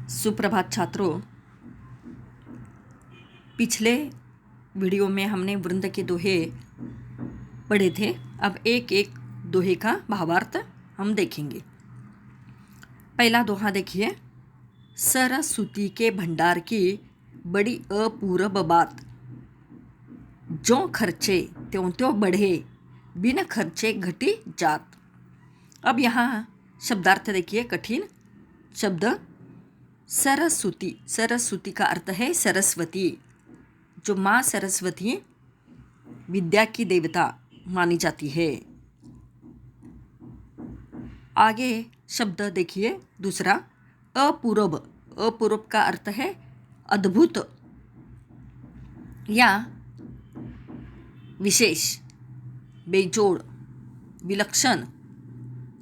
सुप्रभात छात्रों। पिछले वीडियो में हमने वृंद के दोहे पढ़े थे। अब एक एक दोहे का भावार्थ हम देखेंगे। पहला दोहा देखिए। सरस्वती के भंडार की बड़ी अपूर्व बात, जो खर्चे त्यों त्यों बढ़े, बिन खर्चे घटी जात। अब यहाँ शब्दार्थ देखिए। कठिन शब्द सरस्वती। सरस्वती का अर्थ है सरस्वती। जो माँ सरस्वती विद्या की देवता मानी जाती है। आगे शब्द देखिए दूसरा अपूर्व। अपूर्व का अर्थ है अद्भुत या विशेष, बेजोड़, विलक्षण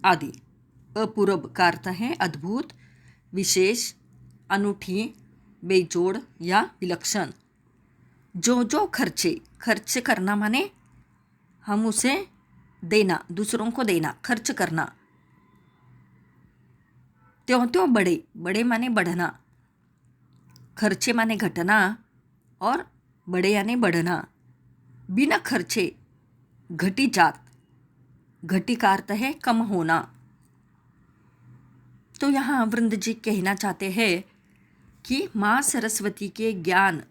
आदि। अपूर्व का अर्थ है अद्भुत, विशेष, अनूठी, बेजोड़ या विलक्षण। जो खर्चे, खर्च करना माने हम उसे देना, दूसरों को देना, खर्च करना। त्यों त्यों बढ़े, बढ़े माने बढ़ना, खर्चे माने घटना और बढ़े यानी बढ़ना। बिना खर्चे घटी जात, घटी का अर्थ है कम होना। तो यहाँ वृंद जी कहना चाहते हैं कि माँ सरस्वती के ज्ञान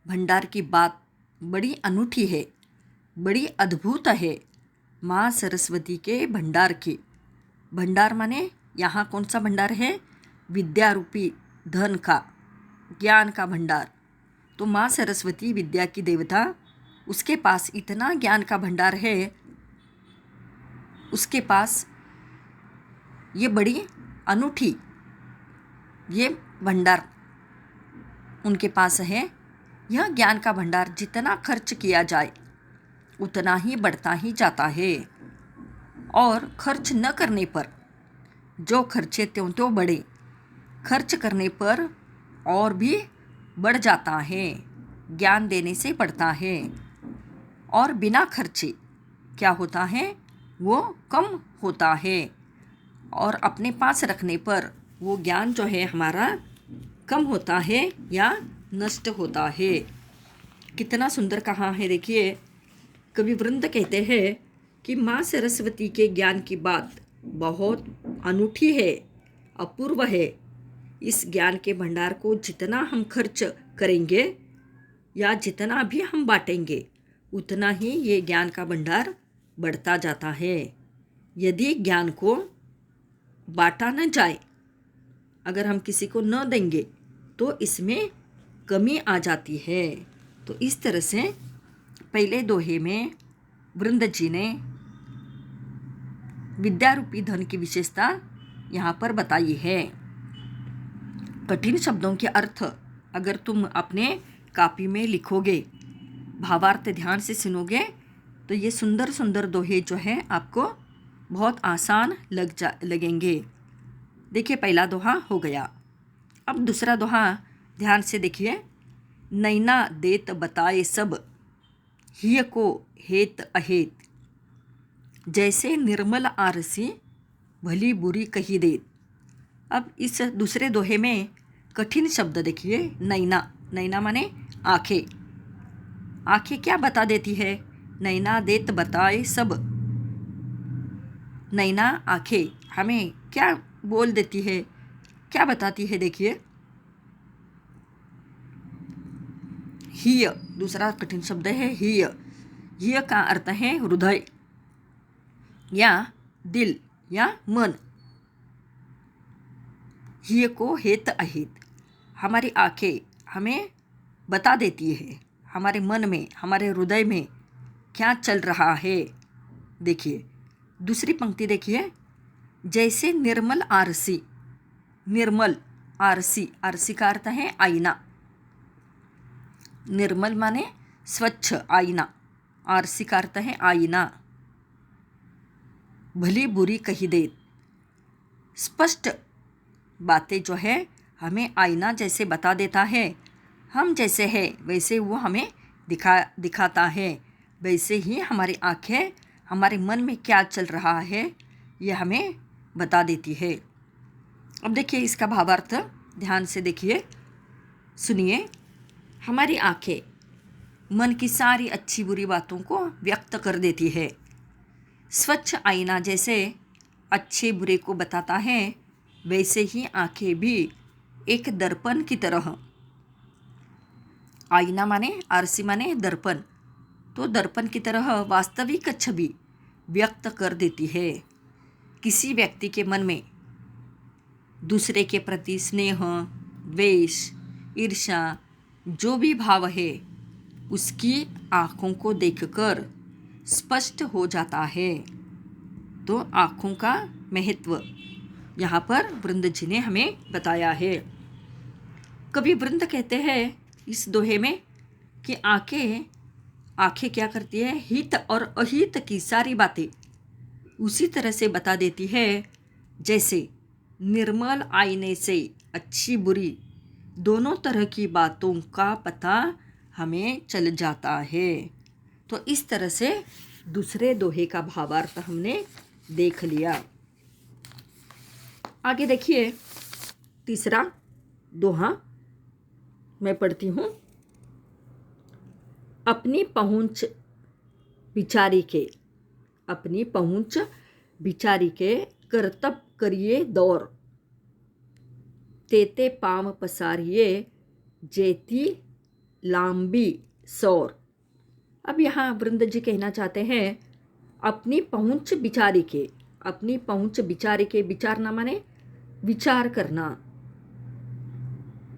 भंडार की बात बड़ी अनूठी है, बड़ी अद्भुत है। माँ सरस्वती के भंडार की, भंडार माने यहाँ कौन सा भंडार है? विद्या रूपी धन का, ज्ञान का भंडार। तो माँ सरस्वती विद्या की देवता, उसके पास इतना ज्ञान का भंडार है, उसके पास ये बड़ी अनूठी ये भंडार उनके पास है। यह ज्ञान का भंडार जितना खर्च किया जाए उतना ही बढ़ता ही जाता है, और खर्च न करने पर जो खर्चे त्यों त्यों बढ़े, खर्च करने पर और भी बढ़ जाता है। ज्ञान देने से बढ़ता है, और बिना खर्चे क्या होता है? वो कम होता है, और अपने पास रखने पर वो ज्ञान जो है हमारा कम होता है या नष्ट होता है। कितना सुंदर कहा है देखिए। कवि वृंद कहते हैं कि माँ सरस्वती के ज्ञान की बात बहुत अनूठी है, अपूर्व है। इस ज्ञान के भंडार को जितना हम खर्च करेंगे या जितना भी हम बांटेंगे, उतना ही ये ज्ञान का भंडार बढ़ता जाता है। यदि ज्ञान को बांटा न जाए, अगर हम किसी को न देंगे तो इसमें कमी आ जाती है। तो इस तरह से पहले दोहे में वृंद जी ने विद्या रूपी धन की विशेषता यहाँ पर बताई है। कठिन शब्दों के अर्थ अगर तुम अपने कॉपी में लिखोगे, भावार्थ ध्यान से सुनोगे, तो ये सुंदर सुंदर दोहे जो है आपको बहुत आसान लगेंगे। देखिए पहला दोहा हो गया। अब दूसरा दोहा ध्यान से देखिए। नैना देत बताए सब, हिय को हेत अहेत, जैसे निर्मल आरसी, भली बुरी कही देत। अब इस दूसरे दोहे में कठिन शब्द देखिए। नैना, नैना माने आँखें। आँखें क्या बता देती है? नैना देत बताए सब। नैना आँखें हमें क्या बोल देती है, क्या बताती है? देखिए हिय, दूसरा कठिन शब्द है हिय। हिय का अर्थ है हृदय या दिल या मन। हिय को हेत अहित, हमारी आँखें हमें बता देती है हमारे मन में, हमारे हृदय में क्या चल रहा है। देखिए दूसरी पंक्ति देखिए। जैसे निर्मल आरसी, निर्मल आरसी, आरसी का अर्थ है आईना। निर्मल माने स्वच्छ आईना, आरसी का अर्थ है आईना। भली बुरी कही देत, स्पष्ट बातें जो है हमें आईना जैसे बता देता है। हम जैसे हैं वैसे वो हमें दिखाता है। वैसे ही हमारी आँखें हमारे मन में क्या चल रहा है ये हमें बता देती है। अब देखिए इसका भावार्थ। ध्यान से देखिए, सुनिए। हमारी आंखें मन की सारी अच्छी बुरी बातों को व्यक्त कर देती है। स्वच्छ आईना जैसे अच्छे बुरे को बताता है, वैसे ही आंखें भी एक दर्पण की तरह। आईना माने, आरसी माने दर्पण, तो दर्पण की तरह वास्तविक छवि व्यक्त कर देती है। किसी व्यक्ति के मन में दूसरे के प्रति स्नेह, द्वेष, ईर्ष्या जो भी भाव है, उसकी आँखों को देखकर स्पष्ट हो जाता है। तो आँखों का महत्व यहाँ पर वृंद जी ने हमें बताया है। कवि वृंद कहते हैं इस दोहे में कि आँखें क्या करती है, हित और अहित की सारी बातें उसी तरह से बता देती है जैसे निर्मल आईने से अच्छी बुरी दोनों तरह की बातों का पता हमें चल जाता है। तो इस तरह से दूसरे दोहे का भावार्थ हमने देख लिया। आगे देखिए, तीसरा दोहा मैं पढ़ती हूँ। अपनी पहुँच बिचारी के, अपनी पहुँच बिचारी के करतब करिए दौर, तेते पाम पसारिए जेती लांबी सौर। अब यहाँ वृंद जी कहना चाहते हैं अपनी पहुँच बिचारी के, अपनी पहुँच बिचारी के, विचारना माने विचार करना।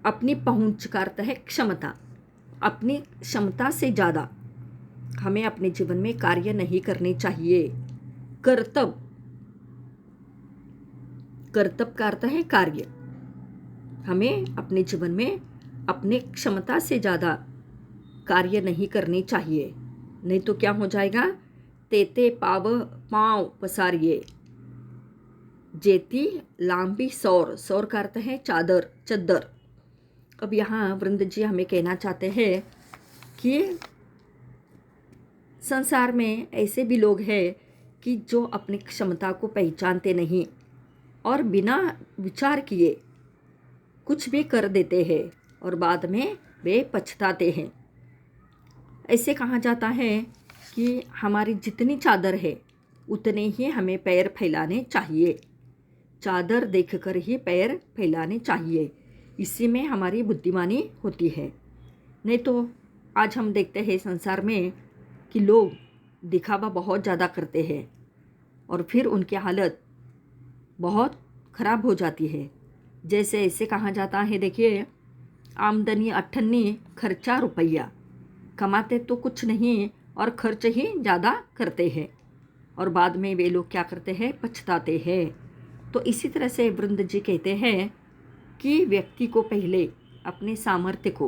अपनी पहुँच का अर्थ है क्षमता। अपनी क्षमता से ज़्यादा हमें अपने जीवन में कार्य नहीं करने चाहिए। कर्तव्य, कर्तव्य का अर्थ है कार्य। हमें अपने जीवन में अपने क्षमता से ज़्यादा कार्य नहीं करने चाहिए, नहीं तो क्या हो जाएगा, तेते पाँव पसारिए जेती लांबी सौर, सौर का अर्थ है चादर, चद्दर। अब यहाँ वृंद जी हमें कहना चाहते हैं कि संसार में ऐसे भी लोग हैं कि जो अपनी क्षमता को पहचानते नहीं और बिना विचार किए कुछ भी कर देते हैं और बाद में वे पछताते हैं। ऐसे कहा जाता है कि हमारी जितनी चादर है उतने ही हमें पैर फैलाने चाहिए। चादर देखकर ही पैर फैलाने चाहिए, इसी में हमारी बुद्धिमानी होती है। नहीं तो आज हम देखते हैं संसार में कि लोग दिखावा बहुत ज़्यादा करते हैं और फिर उनकी हालत बहुत ख़राब हो जाती है। जैसे ऐसे कहा जाता है, देखिए, आमदनी अठन्नी खर्चा रुपया, कमाते तो कुछ नहीं और खर्च ही ज़्यादा करते हैं और बाद में वे लोग क्या करते हैं, पछताते हैं। तो इसी तरह से वृंद जी कहते हैं कि व्यक्ति को पहले अपने सामर्थ्य को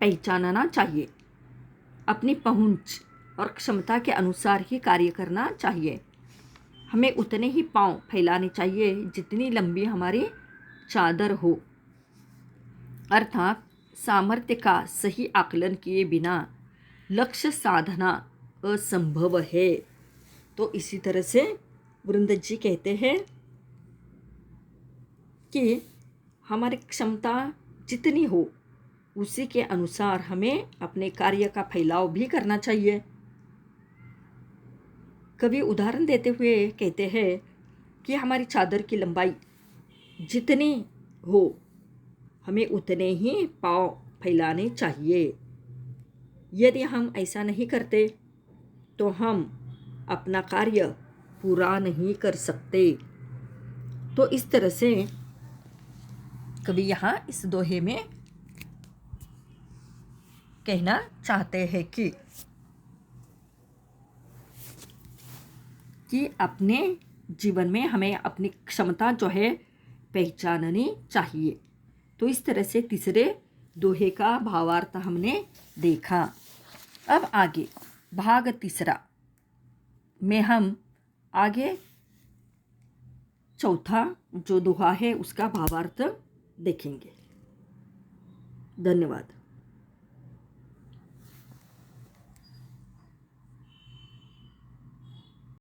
पहचानना चाहिए, अपनी पहुंच और क्षमता के अनुसार ही कार्य करना चाहिए। हमें उतने ही पाँव फैलाने चाहिए जितनी लंबी हमारी चादर हो। अर्थात सामर्थ्य का सही आकलन किए बिना लक्ष्य साधना असंभव है। तो इसी तरह से वृंद जी कहते हैं कि हमारी क्षमता जितनी हो उसी के अनुसार हमें अपने कार्य का फैलाव भी करना चाहिए। कवि उदाहरण देते हुए कहते हैं कि हमारी चादर की लंबाई जितनी हो हमें उतने ही पाँव फैलाने चाहिए। यदि हम ऐसा नहीं करते तो हम अपना कार्य पूरा नहीं कर सकते। तो इस तरह से कवि यहाँ इस दोहे में कहना चाहते हैं कि अपने जीवन में हमें अपनी क्षमता जो है पहचाननी चाहिए। तो इस तरह से तीसरे दोहे का भावार्थ हमने देखा। अब आगे भाग तीसरा में हम आगे चौथा जो दोहा है उसका भावार्थ देखेंगे। धन्यवाद।